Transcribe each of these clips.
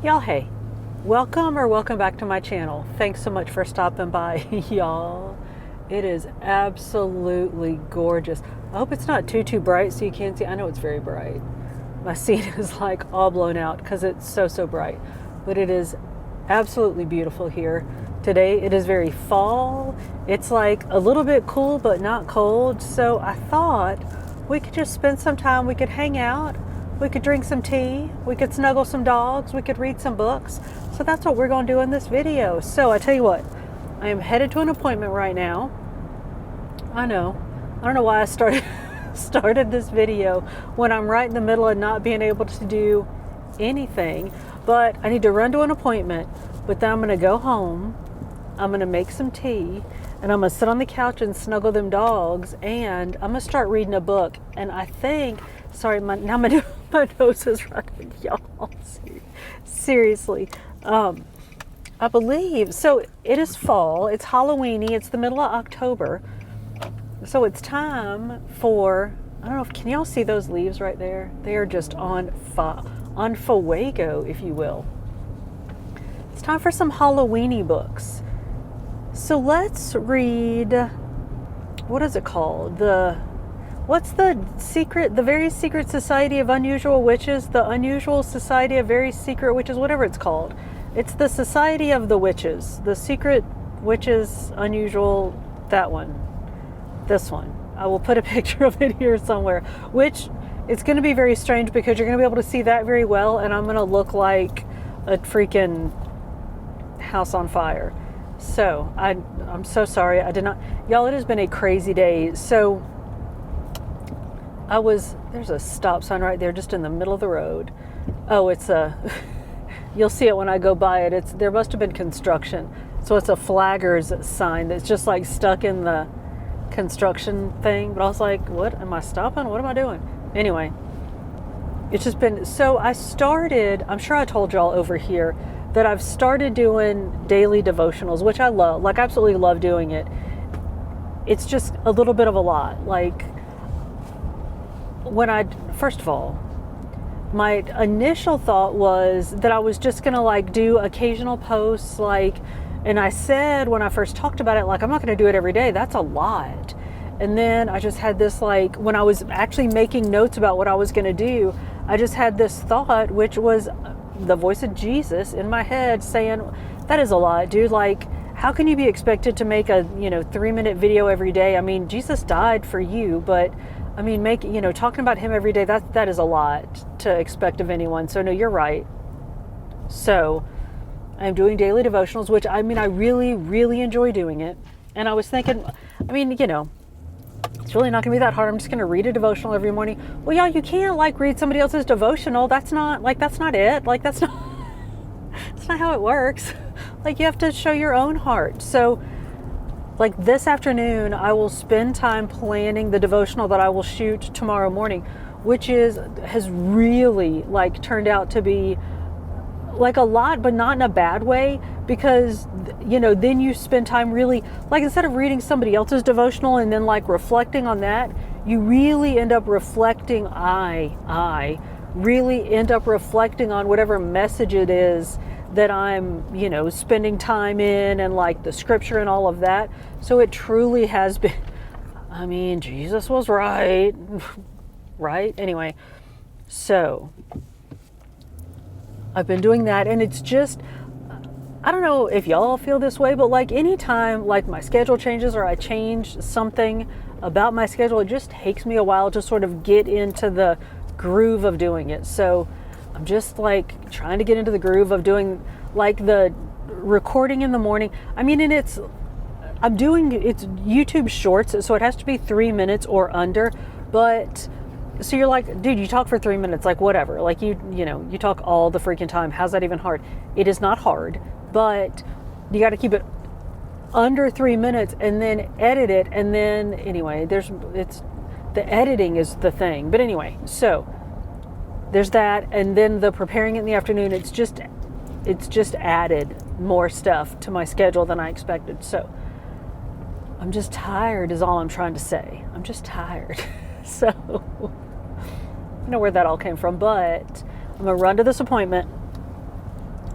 Y'all, hey, welcome back to my channel. Thanks so much for stopping by, y'all. It is absolutely gorgeous. I hope it's not too bright so you can't see. I know it's very bright. My scene is like all blown out because it's so bright, but it is absolutely beautiful here. Today it is very fall. It's like a little bit cool but not cold, so I thought we could just spend some time. We could hang out, we could drink some tea, we could snuggle some dogs, we could read some books. So that's what we're going to do in this video. So I tell you what, I am headed to an appointment right now. I don't know why I started this video when I'm right in the middle of not being able to do anything, but I need to run to an appointment. But then I'm going to go home, I'm going to make some tea, and I'm going to sit on the couch and snuggle them dogs, and I'm going to start reading a book. And I think, sorry, my nose is running, y'all. Seriously. I believe, so it is fall, it's Halloweeny, it's the middle of October. So it's time for, I don't know, can y'all see those leaves right there? They are just on fuego, if you will. It's time for some Halloweeny books. So let's read, what is it called? What's the Very Secret Society of Unusual Witches? The Unusual Society of Very Secret Witches, whatever it's called. It's the Society of the Witches. The Secret Witches, Unusual, that one. This one. I will put a picture of it here somewhere, which it's going to be very strange because you're going to be able to see that very well, and I'm going to look like a freaking house on fire. So I'm so sorry. I did not, y'all, it has been a crazy day. So there's a stop sign right there just in the middle of the road. Oh, it's you'll see it when I go by it. There must have been construction. So it's a flagger's sign that's just like stuck in the construction thing. But I was like, what? Am I stopping? What am I doing? Anyway, it's just been, so I'm sure I told y'all over here that I've started doing daily devotionals, which I love, like absolutely love doing it. It's just a little bit of a lot. Like first of all, my initial thought was that I was just gonna like do occasional posts, and I said when I first talked about it, like, I'm not gonna do it every day. That's a lot. And then I just had this, like, when I was actually making notes about what I was gonna do, I just had this thought, which was the voice of Jesus in my head saying, that is a lot, dude. Like, how can you be expected to make a 3-minute video every day? I mean, Jesus died for you, but I mean, talking about him every day, that is a lot to expect of anyone. So no, you're right. So I'm doing daily devotionals, which I really enjoy doing it. And I was thinking, it's really not gonna be that hard. I'm just gonna read a devotional every morning. Well, yeah, you can't like read somebody else's devotional. That's not it. Like, that's not how it works. Like, you have to show your own heart. So like this afternoon, I will spend time planning the devotional that I will shoot tomorrow morning, which has really like turned out to be like a lot, but not in a bad way, because then you spend time really, like, instead of reading somebody else's devotional and then like reflecting on that, you really end up reflecting, I really end up reflecting on whatever message it is that I'm, spending time in, and like the scripture and all of that. So it truly has been, Jesus was right, right? Anyway, so I've been doing that, and it's just, I don't know if y'all feel this way, but like anytime like my schedule changes or I change something about my schedule, it just takes me a while to sort of get into the groove of doing it. So I'm just like trying to get into the groove of doing like the recording in the morning. And it's YouTube shorts, so it has to be 3 minutes or under. But so you're like, dude, you talk for 3 minutes, like whatever. Like you talk all the freaking time. How's that even hard? It is not hard, but you got to keep it under 3 minutes and then edit it. And then anyway, the editing is the thing. But anyway, so there's that, and then the preparing it in the afternoon, it's just added more stuff to my schedule than I expected. So I'm just tired is all I'm trying to say. I'm just tired. So I don't know where that all came from, but I'm gonna run to this appointment.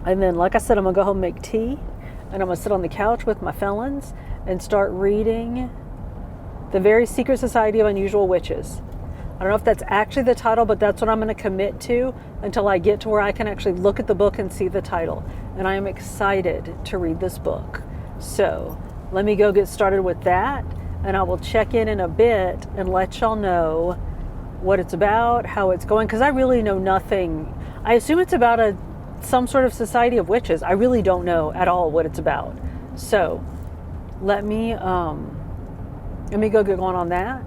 And then, like I said, I'm gonna go home and make tea, and I'm gonna sit on the couch with my felons and start reading The Very Secret Society of Unusual Witches. I don't know if that's actually the title, but that's what I'm going to commit to until I get to where I can actually look at the book and see the title. And I am excited to read this book. So let me go get started with that, and I will check in a bit and let y'all know what it's about, how it's going, because I really know nothing. I assume it's about some sort of society of witches. I really don't know at all what it's about. So let me go get going on that,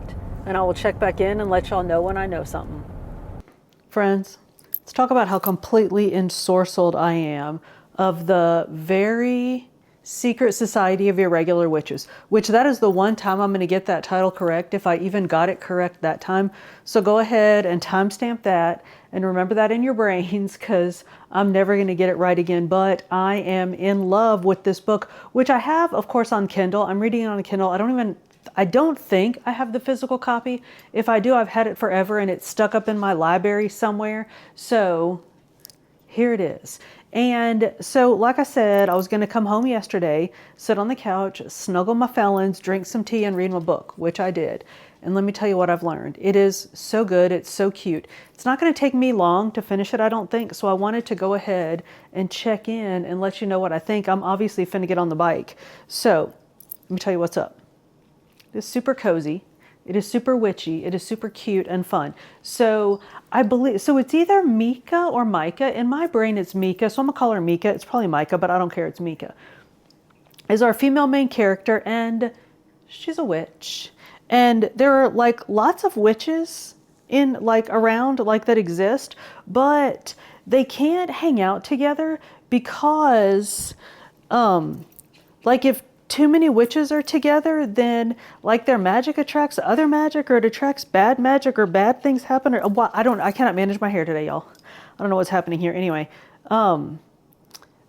and I will check back in and let y'all know when I know something. Friends, let's talk about how completely ensorcelled I am of the Very Secret Society of Irregular Witches, which that is the one time I'm going to get that title correct, if I even got it correct that time. So go ahead and timestamp that and remember that in your brains, because I'm never going to get it right again. But I am in love with this book, which I have, of course, on Kindle. I'm reading it on Kindle. I don't think I have the physical copy. If I do, I've had it forever and it's stuck up in my library somewhere. So here it is. And so, like I said, I was going to come home yesterday, sit on the couch, snuggle my felons, drink some tea, and read my book, which I did. And let me tell you what I've learned. It is so good. It's so cute. It's not going to take me long to finish it, I don't think. So I wanted to go ahead and check in and let you know what I think. I'm obviously finna get on the bike. So let me tell you what's up. It's super cozy. It is super witchy. It is super cute and fun. So I believe, so it's either Mika or Micah. In my brain, it's Mika. So I'm gonna call her Mika. It's probably Micah, but I don't care. It's Mika. Is our female main character, and she's a witch. And there are like lots of witches in like around like that exist, but they can't hang out together because like if too many witches are together, then like their magic attracts other magic, or it attracts bad magic, or bad things happen, or what? I cannot manage my hair today, y'all. I don't know what's happening here. Anyway,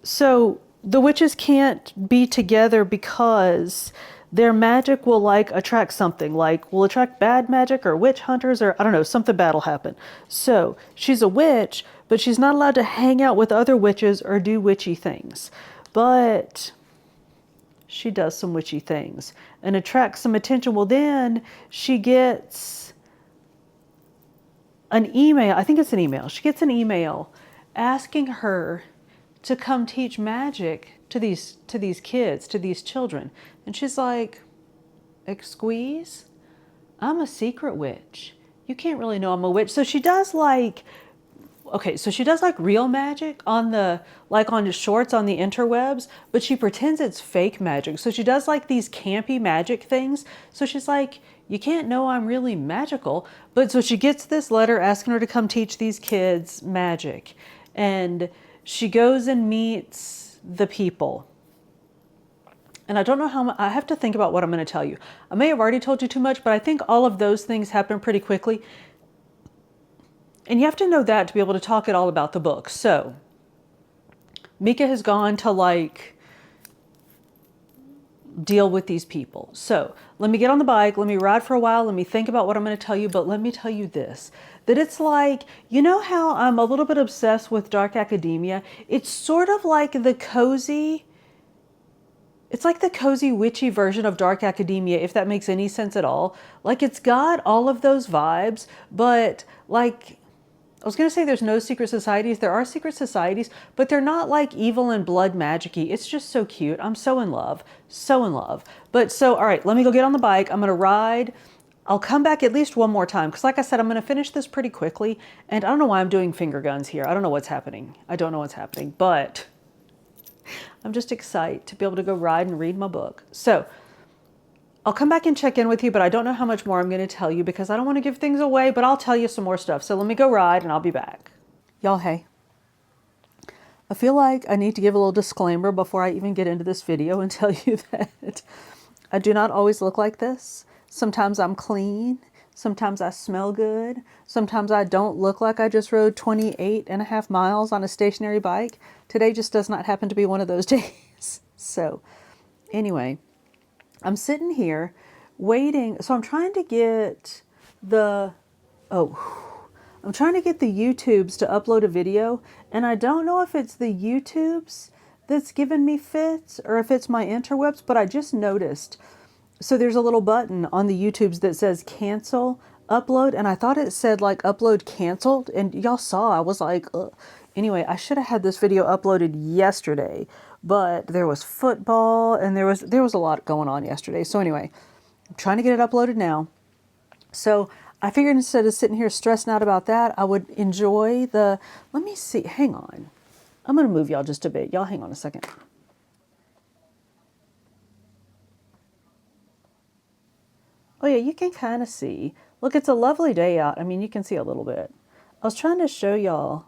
so the witches can't be together because their magic will like attract something, like will attract bad magic or witch hunters, or I don't know, something bad will happen. So she's a witch, but she's not allowed to hang out with other witches or do witchy things. But she does some witchy things and attracts some attention. Well, then she gets an email. I think it's an email. She gets an email asking her to come teach magic to these kids, to these children. And she's like, "Excuse? I'm a secret witch. You can't really know I'm a witch." So she does like, okay, so she does like real magic on the shorts on the interwebs, but she pretends it's fake magic. So she does like these campy magic things. So she's like, "You can't know I'm really magical." But so she gets this letter asking her to come teach these kids magic. And she goes and meets the people. And I don't know how, I have to think about what I'm going to tell you. I may have already told you too much, but I think all of those things happen pretty quickly. And you have to know that to be able to talk at all about the book. So Mika has gone to like deal with these people. So let me get on the bike. Let me ride for a while. Let me think about what I'm going to tell you. But let me tell you this, that it's like, you know how I'm a little bit obsessed with dark academia? It's sort of like the cozy, it's like the cozy witchy version of dark academia, if that makes any sense at all. Like it's got all of those vibes, but like, I was going to say there's no secret societies. There are secret societies, but they're not like evil and blood magic-y. It's just so cute. I'm so in love. So in love. But so, all right, let me go get on the bike. I'm going to ride. I'll come back at least one more time because like I said, I'm going to finish this pretty quickly. And I don't know why I'm doing finger guns here. I don't know what's happening. I don't know what's happening, but I'm just excited to be able to go ride and read my book. So I'll come back and check in with you, but I don't know how much more I'm going to tell you because I don't want to give things away, but I'll tell you some more stuff. So let me go ride and I'll be back. Y'all, hey. I feel like I need to give a little disclaimer before I even get into this video and tell you that I do not always look like this. Sometimes I'm clean. Sometimes I smell good. Sometimes I don't look like I just rode 28.5 miles on a stationary bike. Today just does not happen to be one of those days. So anyway, I'm sitting here waiting. So I'm trying to get I'm I'm trying to get the YouTubes to upload a video, and I don't know if it's the YouTubes that's giving me fits or if it's my interwebs, but I just noticed. So there's a little button on the YouTubes that says cancel upload, and I thought it said like upload canceled, and y'all saw I was like, ugh. Anyway, I should have had this video uploaded yesterday, but there was football and there was a lot going on yesterday. So anyway, I'm trying to get it uploaded now. So I figured instead of sitting here stressing out about that, I would enjoy the, let me see, hang on. I'm going to move y'all just a bit. Y'all hang on a second. Oh yeah, you can kind of see. Look, it's a lovely day out. I mean, you can see a little bit. I was trying to show y'all.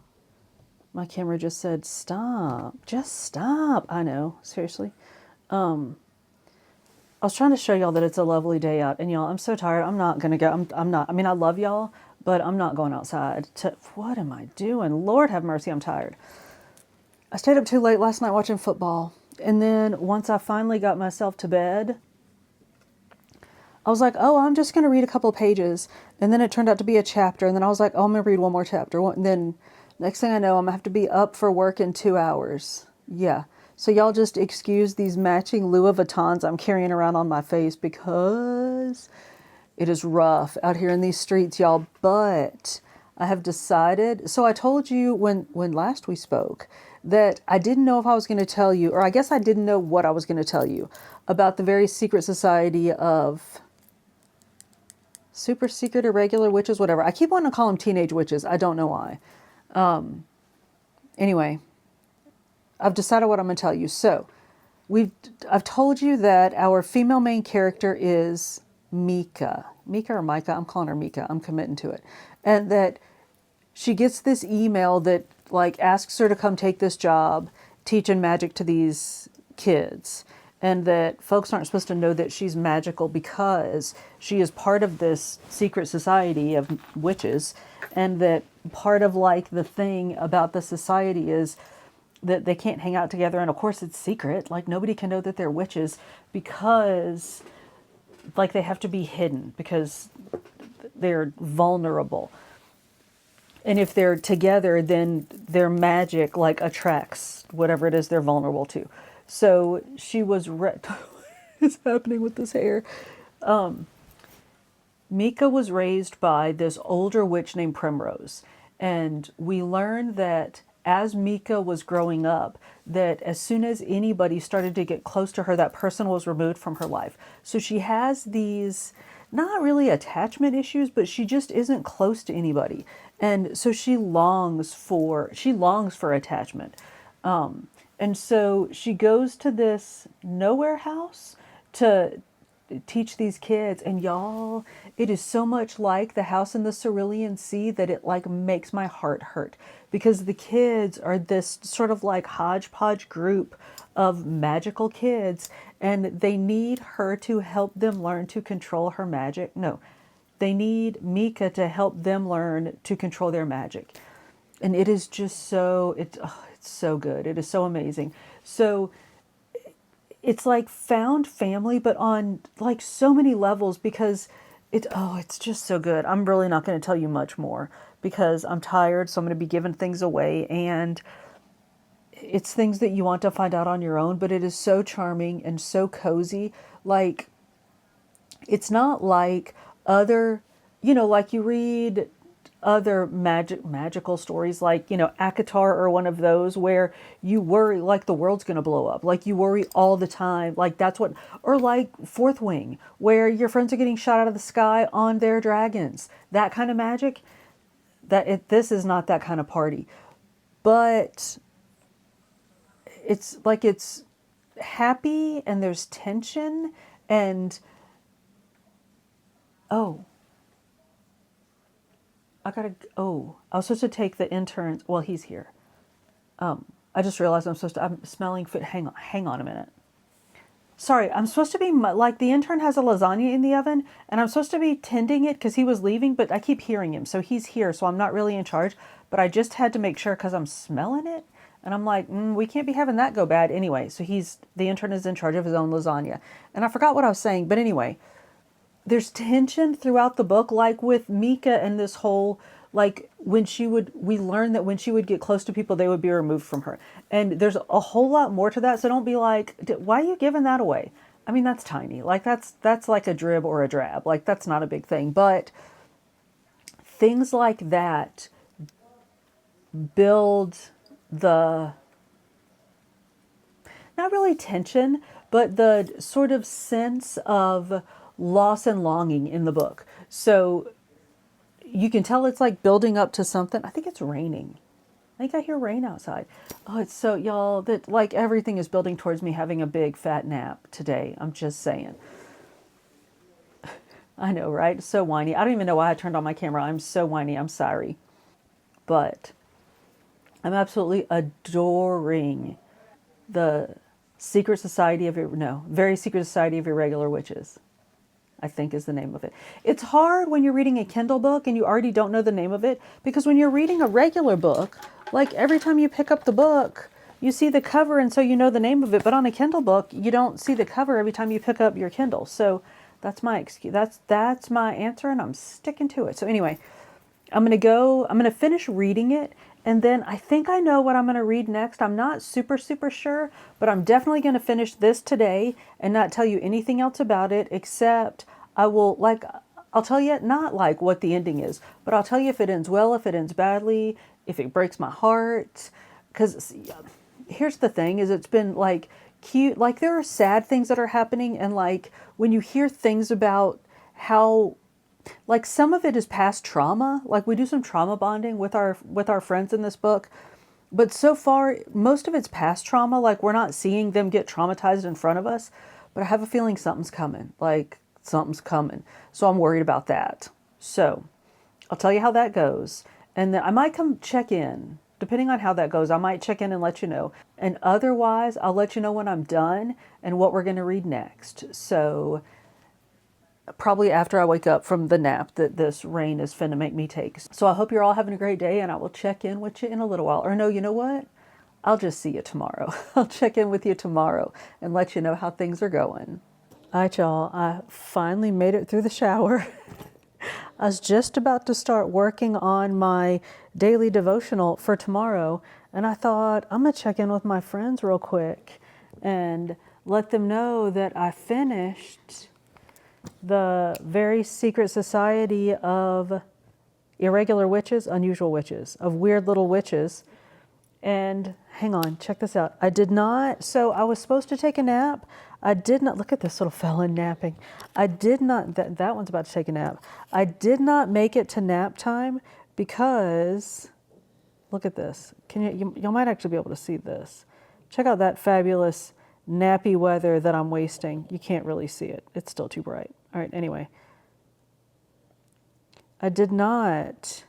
My camera just said, stop. Just stop. I know, seriously. I was trying to show y'all that it's a lovely day out. And y'all, I'm so tired. I'm not going to go. I'm not. I mean, I love y'all, but I'm not going outside. What am I doing? Lord have mercy, I'm tired. I stayed up too late last night watching football. And then once I finally got myself to bed, I was like, oh, I'm just going to read a couple pages. And then it turned out to be a chapter. And then I was like, oh, I'm going to read one more chapter. And then next thing I know, I'm going to have to be up for work in 2 hours. Yeah. So y'all just excuse these matching Louis Vuittons I'm carrying around on my face because it is rough out here in these streets, y'all. But I have decided. So I told you when last we spoke that I didn't know if I was going to tell you, or I guess I didn't know what I was going to tell you about the very secret society of super secret, irregular witches, whatever. I keep wanting to call them teenage witches. I don't know why. Anyway, I've decided what I'm going to tell you. So I've told you that our female main character is Mika. Mika or Micah? I'm calling her Mika. I'm committing to it. And that she gets this email that like asks her to come take this job teaching magic to these kids. And that folks aren't supposed to know that she's magical because she is part of this secret society of witches. And that part of like the thing about the society is that they can't hang out together. And of course it's secret. Like nobody can know that they're witches because like they have to be hidden because they're vulnerable. And if they're together, then their magic like attracts whatever it is they're vulnerable to. So she was, what is happening with this hair? Mika was raised by this older witch named Primrose. And we learned that as Mika was growing up, that as soon as anybody started to get close to her, that person was removed from her life. So she has these, not really attachment issues, but she just isn't close to anybody. And so she longs for attachment. And so she goes to this nowhere house to teach these kids. And y'all, it is so much like the house in the Cerulean Sea that it like makes my heart hurt. Because the kids are this sort of like hodgepodge group of magical kids. And they need her to help them learn to control her magic. No, they need Mika to help them learn to control their magic. And it is just so, it's so good. It is so amazing. So it's like found family, but on like so many levels because it's just so good. I'm really not going to tell you much more because I'm tired. So I'm going to be giving things away and it's things that you want to find out on your own, but it is so charming and so cozy. Like it's not like other, like you read other magical stories like, ACOTAR or one of those where you worry like the world's going to blow up. Like you worry all the time. Like that's what, or like Fourth Wing where your friends are getting shot out of the sky on their dragons. That kind of magic, this is not that kind of party. But it's like it's happy and there's tension and I was supposed to take the intern. Well, he's here. I just realized I'm smelling food. Hang on a minute. Sorry, I'm supposed to be, like the intern has a lasagna in the oven and I'm supposed to be tending it because he was leaving, but I keep hearing him. So he's here. So I'm not really in charge, but I just had to make sure because I'm smelling it. And I'm like, we can't be having that go bad anyway. So the intern is in charge of his own lasagna. And I forgot what I was saying, but anyway, there's tension throughout the book, like with Mika and this whole like when we learned that when she would get close to people, they would be removed from her. And there's a whole lot more to that. So don't be like, why are you giving that away? I mean, that's tiny. Like that's like a drib or a drab. Like that's not a big thing. But things like that build the, not really tension, but the sort of sense of loss and longing in the book. So you can tell it's like building up to something. I think it's raining. I think I hear rain outside. Oh, it's so, y'all, that like everything is building towards me having a big fat nap today. I'm just saying. I know, right? So whiny. I don't even know why I turned on my camera. I'm so whiny. I'm sorry. But I'm absolutely adoring the Secret Society of, no, Very Secret Society of Irregular Witches, I think is the name of it. It's hard when you're reading a Kindle book and you already don't know the name of it, because when you're reading a regular book, like every time you pick up the book, you see the cover and so you know the name of it. But on a Kindle book, you don't see the cover every time you pick up your Kindle. So that's my excuse. That's my answer, and I'm sticking to it. So anyway, I'm going to finish reading it, and then I think I know what I'm going to read next. I'm not super sure, but I'm definitely going to finish this today and not tell you anything else about it, except I'll tell you not like what the ending is, but I'll tell you if it ends well, if it ends badly, if it breaks my heart. Because here's the thing, is it's been like cute, like there are sad things that are happening, and like when you hear things about how, like some of it is past trauma, like we do some trauma bonding with our friends in this book, but so far most of it's past trauma. Like we're not seeing them get traumatized in front of us, but I have a feeling something's coming, like something's coming. So I'm worried about that. So I'll tell you how that goes, and then I might come check in. Depending on how that goes, I might check in and let you know. And otherwise, I'll let you know when I'm done and what we're going to read next. So probably after I wake up from the nap that this rain is finna make me take. So I hope you're all having a great day, and I will check in with you in a little while. Or no, you know what? I'll just see you tomorrow. I'll check in with you tomorrow and let you know how things are going. All right, y'all. I finally made it through the shower. I was just about to start working on my daily devotional for tomorrow, and I thought I'm going to check in with my friends real quick and let them know that I finished the Very Secret Society of Irregular Witches, Unusual Witches, of Weird Little Witches. And hang on, check this out. I did not, so I was supposed to take a nap. I did not, look at this little fella napping. I did not, that one's about to take a nap. I did not make it to nap time because, look at this. You might actually be able to see this. Check out that fabulous nappy weather that I'm wasting. You can't really see it. It's still too bright. All right, anyway. I did not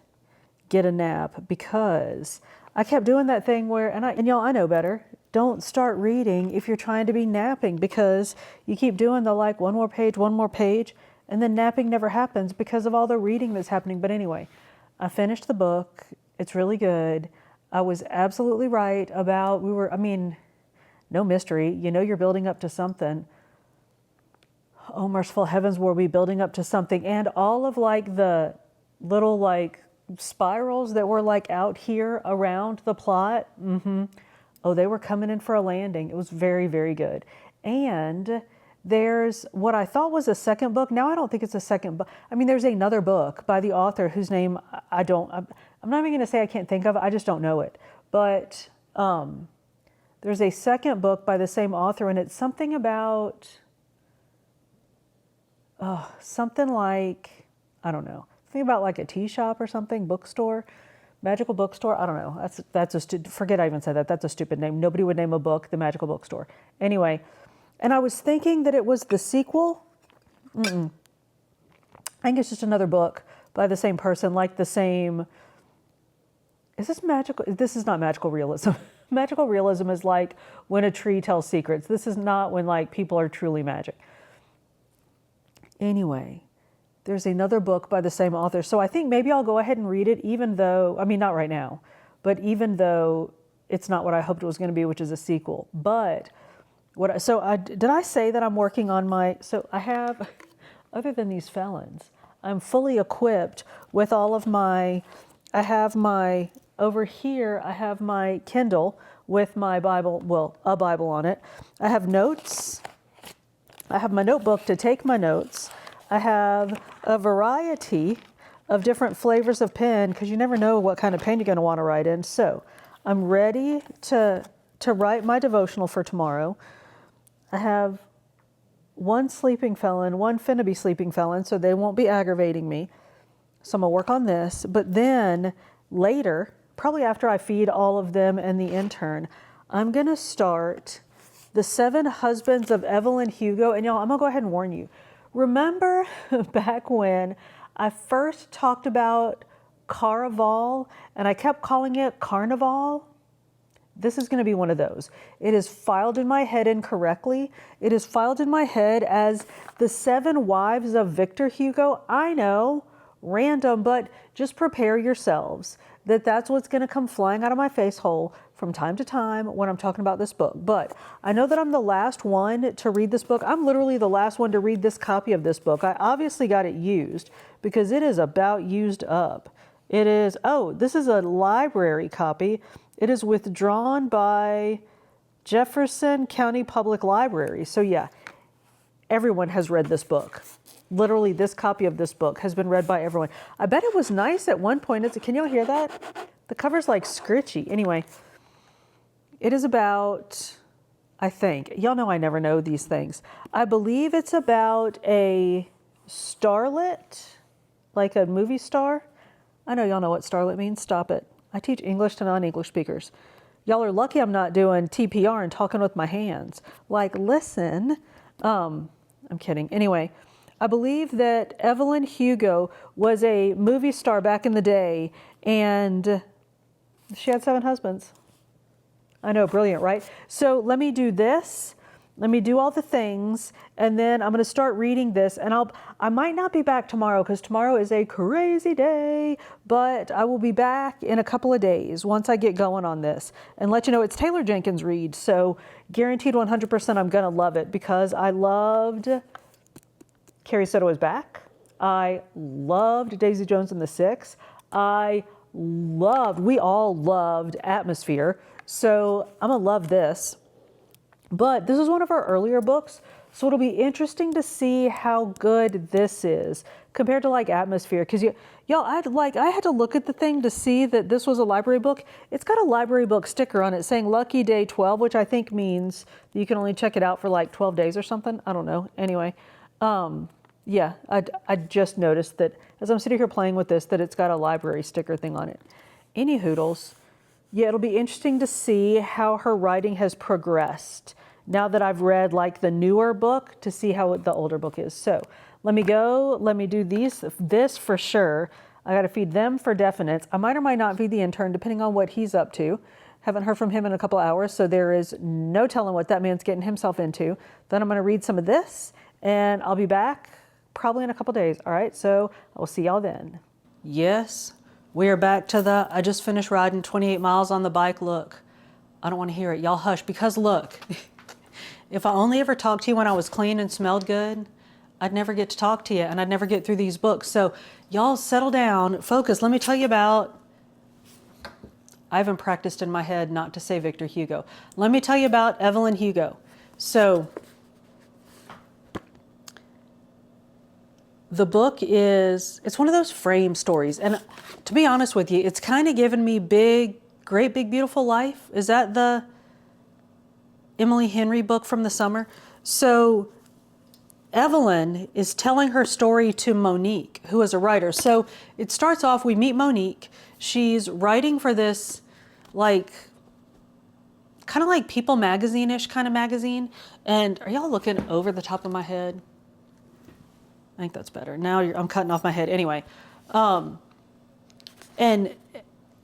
get a nap because I kept doing that thing where, and y'all, I know better. Don't start reading if you're trying to be napping, because you keep doing the like one more page, and then napping never happens because of all the reading that's happening. But anyway, I finished the book. It's really good. I was absolutely right about, no mystery. You know you're building up to something. Oh, merciful heavens, were we building up to something? And all of like the little like spirals that were like out here around the plot. Oh, they were coming in for a landing. It was very, very good. And there's what I thought was a second book. Now I don't think it's a second book. There's another book by the author whose name I'm not even going to say I can't think of. I just don't know it. But there's a second book by the same author, and it's something about, something like, I don't know, something about like a tea shop or something, bookstore. Magical bookstore? I don't know. Forget I even said that. That's a stupid name. Nobody would name a book the Magical Bookstore. Anyway, and I was thinking that it was the sequel. I think it's just another book by the same person, like the same. Is this magical? This is not magical realism. Magical realism is like when a tree tells secrets. This is not when like people are truly magic. Anyway. There's another book by the same author. So I think maybe I'll go ahead and read it, even though, not right now, but even though it's not what I hoped it was going to be, which is a sequel. But did I say that I'm working on I have, other than these felons, I'm fully equipped with all of my I have my, over here, I have my Kindle with my Bible, well, a Bible on it. I have notes. I have my notebook to take my notes. I have a variety of different flavors of pen because you never know what kind of pen you're going to want to write in. So I'm ready to write my devotional for tomorrow. I have one sleeping felon, one finna be sleeping felon, so they won't be aggravating me. So I'm going to work on this. But then later, probably after I feed all of them and the intern, I'm going to start The 7 Husbands of Evelyn Hugo. And y'all, I'm going to go ahead and warn you. Remember back when I first talked about Caraval and I kept calling it Carnival? This is going to be one of those. It is filed in my head incorrectly. It is filed in my head as The 7 Wives of Victor Hugo. I know, random, but just prepare yourselves that that's what's going to come flying out of my face hole from time to time when I'm talking about this book. But I know that I'm the last one to read this book. I'm literally the last one to read this copy of this book. I obviously got it used because it is about used up. It is, oh, this is a library copy. It is withdrawn by Jefferson County Public Library. So yeah, everyone has read this book. Literally, this copy of this book has been read by everyone. I bet it was nice at one point. Can y'all hear that? The cover's like scritchy. Anyway, it is about, I think, y'all know I never know these things. I believe it's about a starlet, like a movie star. I know y'all know what starlet means. Stop it. I teach English to non-English speakers. Y'all are lucky I'm not doing TPR and talking with my hands. Like, listen. I'm kidding. Anyway, I believe that Evelyn Hugo was a movie star back in the day, and she had 7 husbands. I know, brilliant, right? So let me do this. Let me do all the things, and then I'm going to start reading this, and I might not be back tomorrow because tomorrow is a crazy day, but I will be back in a couple of days once I get going on this and let you know it's Taylor Jenkins Reid, so guaranteed 100% I'm going to love it because I loved Carrie Soto is back. I loved Daisy Jones and the Six. We all loved Atmosphere, so I'm going to love this. But this is one of our earlier books, so it'll be interesting to see how good this is compared to like Atmosphere. Because y'all, I had to look at the thing to see that this was a library book. It's got a library book sticker on it saying Lucky Day 12, which I think means that you can only check it out for like 12 days or something. I don't know. Anyway, yeah, I just noticed that as I'm sitting here playing with this, that it's got a library sticker thing on it. Any hoodles. Yeah, it'll be interesting to see how her writing has progressed now that I've read like the newer book to see how the older book is. So let me go, let me do this for sure. I got to feed them for definites. I might or might not feed the intern depending on what he's up to. Haven't heard from him in a couple hours, so there is no telling what that man's getting himself into. Then I'm going to read some of this and I'll be back probably in a couple days. All right, so I will see y'all then. Yes. We are back to I just finished riding 28 miles on the bike. Look, I don't want to hear it. Y'all hush, because look, if I only ever talked to you when I was clean and smelled good, I'd never get to talk to you and I'd never get through these books. So y'all settle down, focus. Let me tell you about, I haven't practiced in my head not to say Victor Hugo. Let me tell you about Evelyn Hugo. So the book it's one of those frame stories. And to be honest with you, it's kind of given me Great Big Beautiful Life. Is that the Emily Henry book from the summer? So Evelyn is telling her story to Monique, who is a writer. So it starts off, we meet Monique. She's writing for this, like, kind of like People Magazine-ish kind of magazine. And are y'all looking over the top of my head? I think that's better. Now I'm cutting off my head. Anyway, and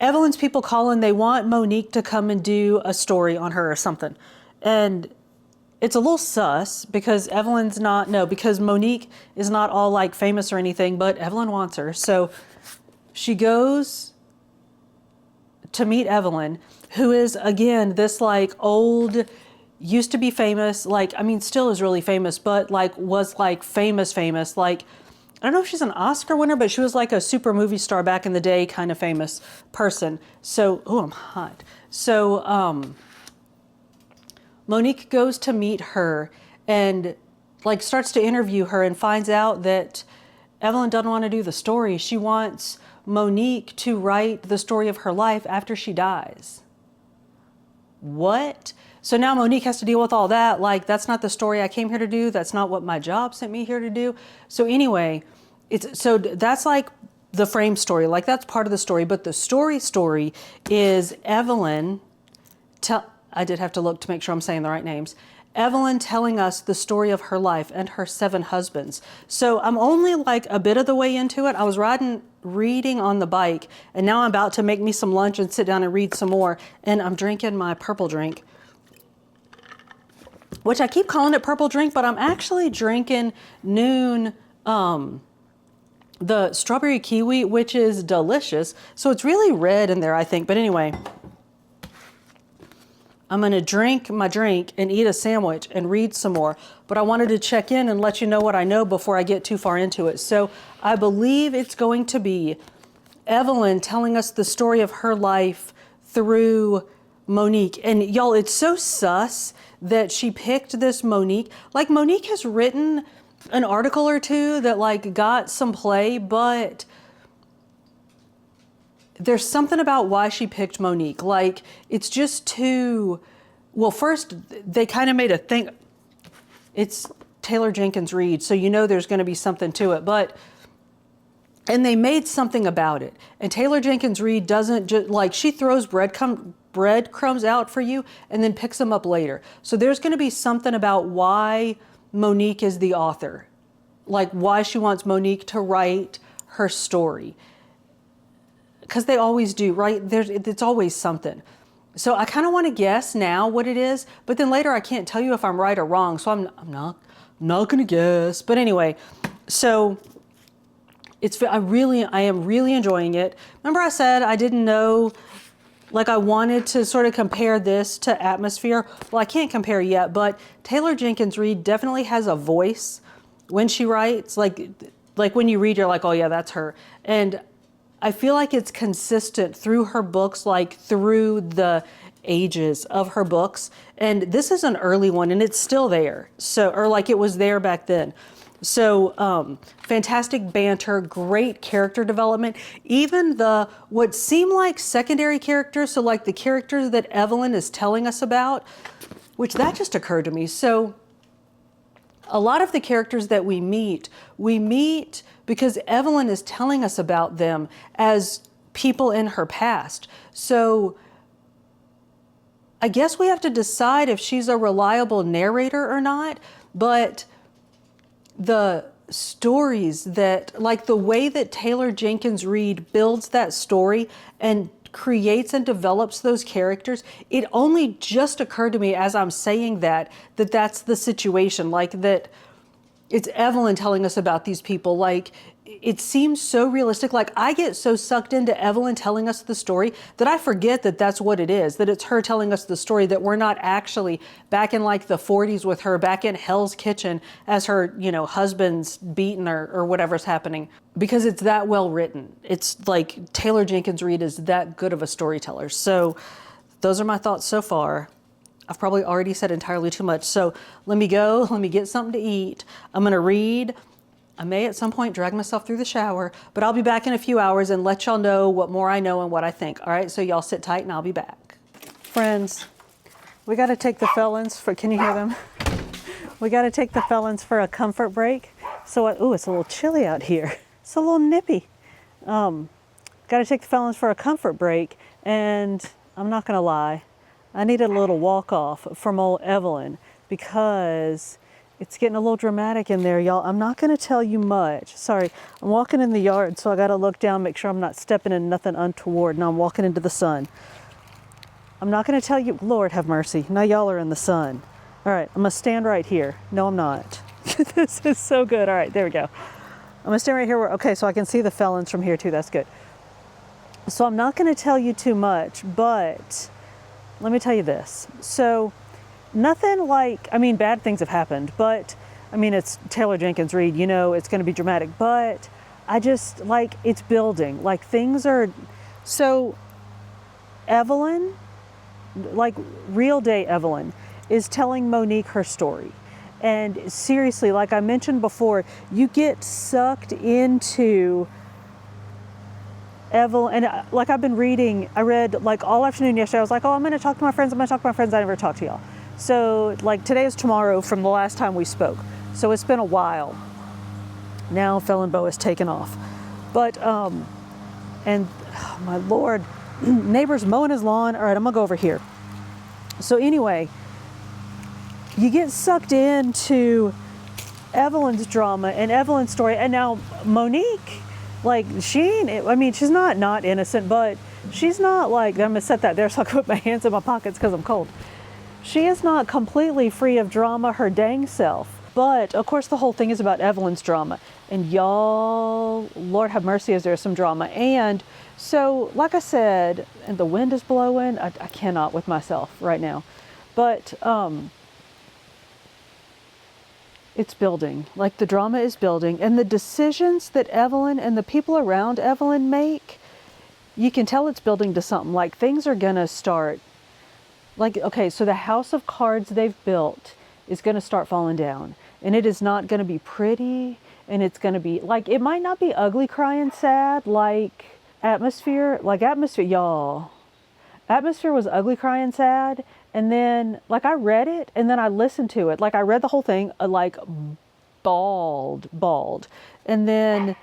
Evelyn's people call in. They want Monique to come and do a story on her or something. And it's a little sus because because Monique is not all like famous or anything, but Evelyn wants her. So she goes to meet Evelyn, who is, again, this like old, used to be famous, like, I mean, still is really famous, but like was like famous, like, I don't know if she's an Oscar winner, but she was like a super movie star back in the day, kind of famous person. So, oh, I'm hot. So Monique goes to meet her and like starts to interview her and finds out that Evelyn doesn't want to do the story. She wants Monique to write the story of her life after she dies. What? So now Monique has to deal with all that. Like, that's not the story I came here to do. That's not what my job sent me here to do. So anyway, so that's like the frame story. Like, that's part of the story. But the story is Evelyn. I did have to look to make sure I'm saying the right names. Evelyn telling us the story of her life and her 7 husbands. So I'm only like a bit of the way into it. I was reading on the bike, and now I'm about to make me some lunch and sit down and read some more. And I'm drinking my purple drink, which I keep calling it purple drink, but I'm actually drinking Noon, the strawberry kiwi, which is delicious. So it's really red in there, I think. But anyway, I'm going to drink my drink and eat a sandwich and read some more. But I wanted to check in and let you know what I know before I get too far into it. So I believe it's going to be Evelyn telling us the story of her life through Monique. And y'all, it's so sus that she picked this Monique. Like, Monique has written an article or two that like got some play, but there's something about why she picked Monique. Like, it's just too, well, first they kind of made a thing. It's Taylor Jenkins Reid, so you know there's going to be something to it, and they made something about it. And Taylor Jenkins Reid doesn't just, like, she throws breadcrumbs out for you and then picks them up later. So there's going to be something about why Monique is the author, like why she wants Monique to write her story. Because they always do, right? It's always something. So I kind of want to guess now what it is, but then later I can't tell you if I'm right or wrong. So I'm not going to guess. But anyway, so I am really enjoying it. Remember I said I didn't know, like I wanted to sort of compare this to Atmosphere. Well, I can't compare yet, but Taylor Jenkins Reid definitely has a voice when she writes. Like when you read, you're like, oh yeah, that's her. And I feel like it's consistent through her books, like through the ages of her books. And this is an early one and it's still there. So, or like it was there back then. So fantastic banter, great character development. Even what seem like secondary characters, so like the characters that Evelyn is telling us about, which that just occurred to me. So a lot of the characters that we meet because Evelyn is telling us about them as people in her past. So I guess we have to decide if she's a reliable narrator or not, but the stories that, like the way that Taylor Jenkins Reid builds that story and creates and develops those characters, it only just occurred to me as I'm saying that that's the situation, like that it's Evelyn telling us about these people. Like, it seems so realistic. Like, I get so sucked into Evelyn telling us the story that I forget that that's what it is, that it's her telling us the story, that we're not actually back in like the 40s with her back in Hell's Kitchen as her, husband's beaten her or whatever's happening, because it's that well written. It's like Taylor Jenkins Reid is that good of a storyteller. So those are my thoughts so far. I've probably already said entirely too much. So let me go, let me get something to eat. I'm gonna read. I may at some point drag myself through the shower, but I'll be back in a few hours and let y'all know what more I know and what I think. All right, so y'all sit tight and I'll be back. Friends, we gotta take the felons for, can you hear them? We gotta take the felons for a comfort break. So, it's a little chilly out here. It's a little nippy. Gotta take the felons for a comfort break, and I'm not gonna lie, I needed a little walk off from old Evelyn because it's getting a little dramatic in there, y'all. I'm not going to tell you much. Sorry, I'm walking in the yard, so I got to look down, make sure I'm not stepping in nothing untoward. Now I'm walking into the sun. I'm not going to tell you, Lord have mercy. Now y'all are in the sun. All right, I'm going to stand right here. No, I'm not. This is so good. All right, there we go. I'm going to stand right here. Okay, so I can see the felons from here too. That's good. So I'm not going to tell you too much, but let me tell you this. So nothing like, bad things have happened, but I mean, it's Taylor Jenkins Reid, you know, it's going to be dramatic, but I just like it's building. Like things are so Evelyn, like real day Evelyn, is telling Monique her story. And seriously, like I mentioned before, you get sucked into Evelyn. And like I've been reading, I read like all afternoon yesterday. I was like, oh, I'm going to talk to my friends. I'm going to talk to my friends. I never talked to y'all. So like today is tomorrow from the last time we spoke. So it's been a while. Now Felon Bo has taken off. But, and oh, my Lord, neighbor's mowing his lawn. All right, I'm going to go over here. So anyway, you get sucked into Evelyn's drama and Evelyn's story. And now Monique, like she's not innocent, but she's not like, I'm gonna set that there so I can put my hands in my pockets because I'm cold. She is not completely free of drama her dang self. But of course the whole thing is about Evelyn's drama. And y'all, Lord have mercy, is there some drama. And so, like I said, and the wind is blowing, I cannot with myself right now. But, it's building, like the drama is building, and the decisions that Evelyn and the people around Evelyn make, you can tell it's building to something. Like things are gonna start, like, okay, so the house of cards they've built is gonna start falling down, and it is not gonna be pretty, and it's gonna be, like, it might not be ugly crying sad, like Atmosphere, y'all. Atmosphere was ugly crying sad. And then, like, I read it and then I listened to it. Like, I read the whole thing, like, bawled. And then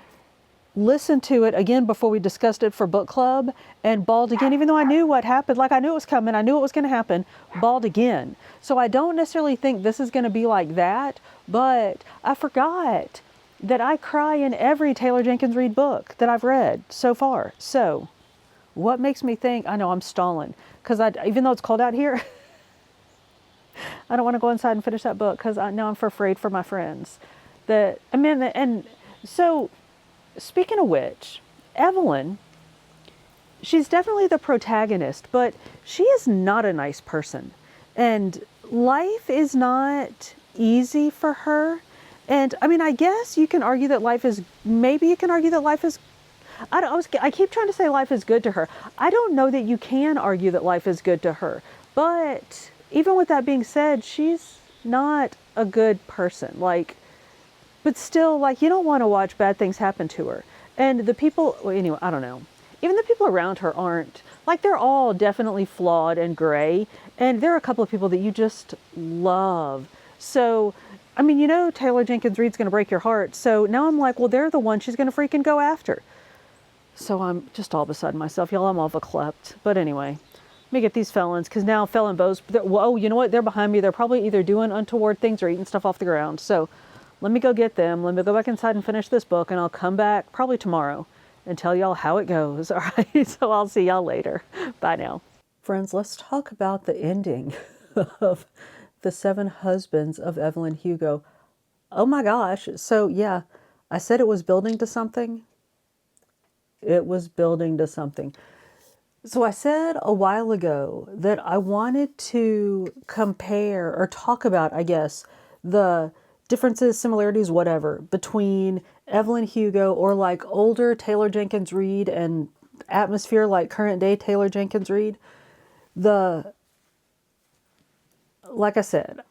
listened to it again before we discussed it for book club and bawled again, even though I knew what happened. Like, I knew it was coming. I knew it was going to happen. Bawled again. So I don't necessarily think this is going to be like that. But I forgot that I cry in every Taylor Jenkins Reid book that I've read so far. So what makes me think, I know I'm stalling, because even though it's cold out here, I don't want to go inside and finish that book because I know I'm afraid for my friends. And so speaking of which, Evelyn, she's definitely the protagonist, but she is not a nice person. And life is not easy for her. And I mean, I guess you can argue that I keep trying to say life is good to her. I don't know that you can argue that life is good to her. But even with that being said, she's not a good person. Like, but still, like, you don't want to watch bad things happen to her. And the people, well, anyway, I don't know. Even the people around her aren't, like, they're all definitely flawed and gray. And there are a couple of people that you just love. So, I mean, you know, Taylor Jenkins Reid's going to break your heart. So now I'm like, well, they're the one she's going to freaking go after. So I'm just all beside myself, y'all. I'm all verklempt. But anyway, let me get these felons, because now Felon Bo's, oh, you know what? They're behind me. They're probably either doing untoward things or eating stuff off the ground. So let me go get them. Let me go back inside and finish this book, and I'll come back probably tomorrow and tell y'all how it goes. All right. So I'll see y'all later. Bye now. Friends, let's talk about the ending of The Seven Husbands of Evelyn Hugo. Oh my gosh. So yeah, I said it was building to something. It was building to something. So I said a while ago that I wanted to compare or talk about, I guess, the differences, similarities, whatever, between Evelyn Hugo or like older Taylor Jenkins Reid and Atmosphere, like current day Taylor Jenkins Reid. Like I said,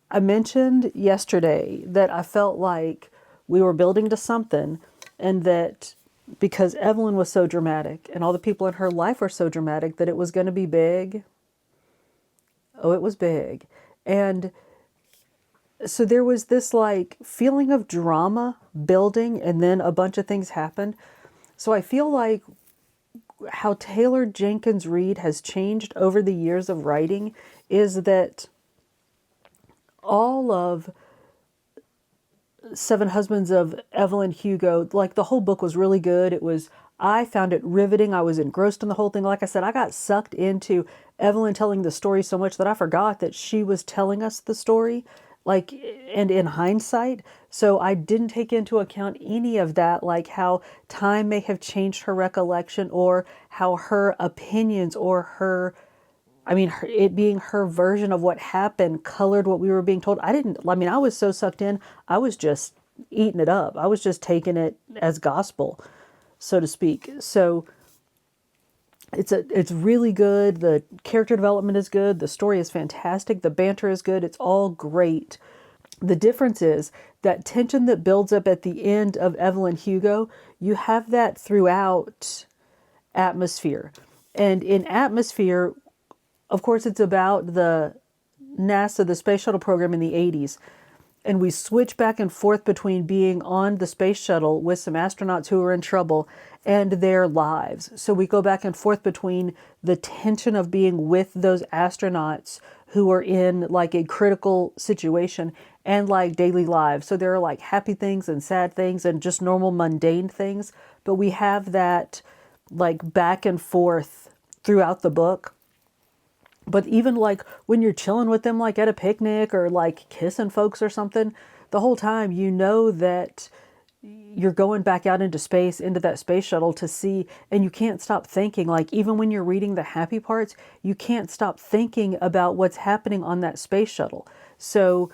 I mentioned yesterday that I felt like we were building to something, and that because Evelyn was so dramatic and all the people in her life were so dramatic that it was going to be big. Oh, it was big. And so there was this like feeling of drama building, and then a bunch of things happened. So I feel like how Taylor Jenkins Reid has changed over the years of writing is that all of Seven Husbands of Evelyn Hugo, like the whole book was really good. I found it riveting. I was engrossed in the whole thing. Like I said, I got sucked into Evelyn telling the story so much that I forgot that she was telling us the story, like, and in hindsight. So I didn't take into account any of that, like how time may have changed her recollection, or how her opinions or her I mean, it being her version of what happened colored what we were being told. I mean, I was so sucked in, I was just eating it up. I was just taking it as gospel, so to speak. So it's really good. The character development is good. The story is fantastic. The banter is good. It's all great. The difference is that tension that builds up at the end of Evelyn Hugo, you have that throughout Atmosphere. And in Atmosphere, of course, it's about the NASA, the space shuttle program in the 80s. And we switch back and forth between being on the space shuttle with some astronauts who are in trouble and their lives. So we go back and forth between the tension of being with those astronauts who are in like a critical situation and like daily lives. So there are like happy things and sad things and just normal mundane things. But we have that like back and forth throughout the book. But even like when you're chilling with them, like at a picnic or like kissing folks or something, the whole time you know that you're going back out into space, into that space shuttle to see, and you can't stop thinking, like even when you're reading the happy parts, you can't stop thinking about what's happening on that space shuttle. So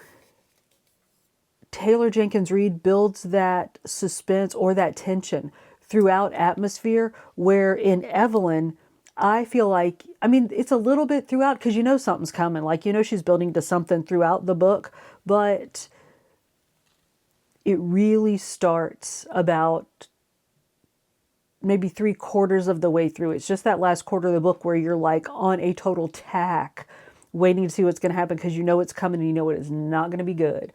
Taylor Jenkins Reid builds that suspense or that tension throughout Atmosphere, where in Evelyn, I feel like, I mean, it's a little bit throughout because you know something's coming. Like, you know, she's building to something throughout the book, but it really starts about maybe 3/4 of the way through. It's just that last quarter of the book where you're like on a total tack, waiting to see what's going to happen because you know it's coming and you know it is not going to be good.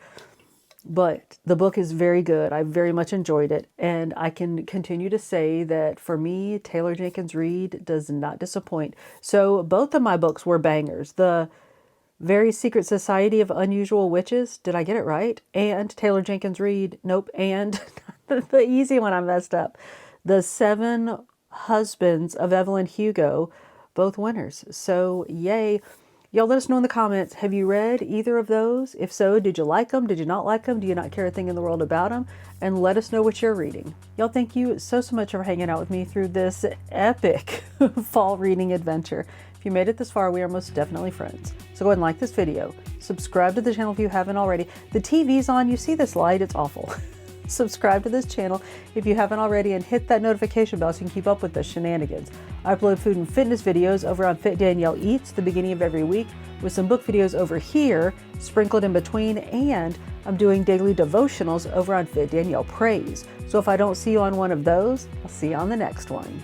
But the book is very good. I very much enjoyed it. And I can continue to say that for me, Taylor Jenkins Reid does not disappoint. So both of my books were bangers. The Very Secret Society of Unusual Witches, did I get it right? And Taylor Jenkins Reid, nope. And the easy one I messed up. The Seven Husbands of Evelyn Hugo, both winners. So yay. Y'all let us know in the comments, have you read either of those? If so, did you like them? Did you not like them? Do you not care a thing in the world about them? And let us know what you're reading. Y'all, thank you so much for hanging out with me through this epic fall reading adventure. If you made it this far, we are most definitely friends. So go ahead and like this video. Subscribe to the channel if you haven't already. The TV's on. You see this light? It's awful. Subscribe to this channel if you haven't already and hit that notification bell so you can keep up with the shenanigans. I upload food and fitness videos over on Fit Danielle Eats the beginning of every week with some book videos over here sprinkled in between, and I'm doing daily devotionals over on Fit Danielle Prays. So if I don't see you on one of those, I'll see you on the next one.